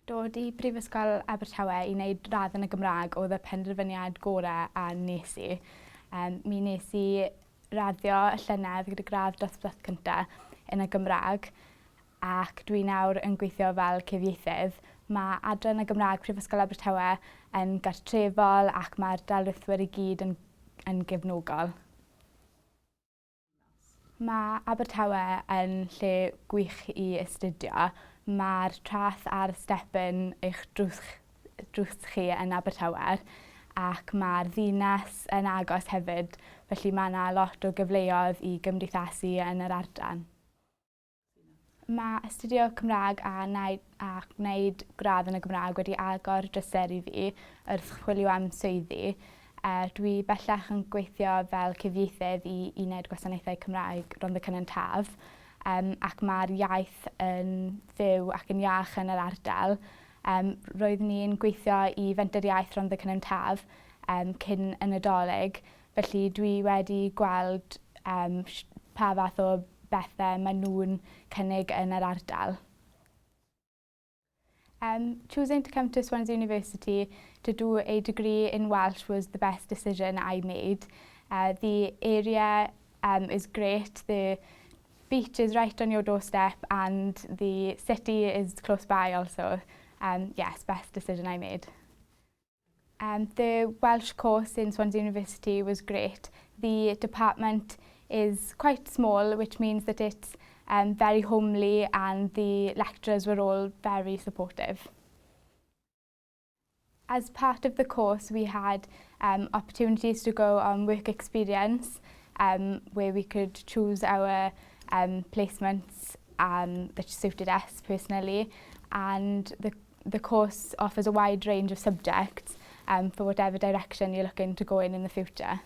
Dod i Mhrifysgol Abertawe i wneud radd yn y Gymraeg oedd y penderfyniad gorau a nes i. Mi nes i raddio y llynedd gyda gradd dosbarth cyntaf yn y Gymraeg ac dwi nawr yn gweithio fel cyfieithydd. Mae adran y Gymraeg Mhrifysgol Abertawe yn gartrefol ac mae'r darlithwyr i gyd yn gefnogol. Mae Abertawe yn lle gwych i astudio. Mae'r traeth a'r stepyn i'ch drws chi yn Abertawe ac mae'r ddinas yn agos hefyd, felly mae yna lot o gyfleoedd i gymdeithasu yn yr ardal. Mae astudio Cymraeg a gwneud gradd yn y Gymraeg wedi agor drysau i fi wrth chwilio am swyddi. Dwi bellach yn gweithio fel cyfieithydd i wneud gwasanaethau Cymraeg rond y Cynon Taf. Ac mae'r iaith yn fyw ac yn iach yn yr ardal. Roeddwn i'n gweithio i Fenter Iaith rond y Cynon Taf cyn y Nadolig, felly dwi wedi gweld pa fath o bethau maen nhw'n cynnig yn yr ardal. Choosing to come to Swansea University to do a degree in Welsh was the best decision I made. The area is great. The beach is right on your doorstep and the city is close by also. Yes, best decision I made. The Welsh course in Swansea University was great. The department is quite small, which means that it's very homely and the lecturers were all very supportive. As part of the course, we had opportunities to go on work experience where we could choose our placements that suited us personally, and the course offers a wide range of subjects for whatever direction you're looking to go in the future.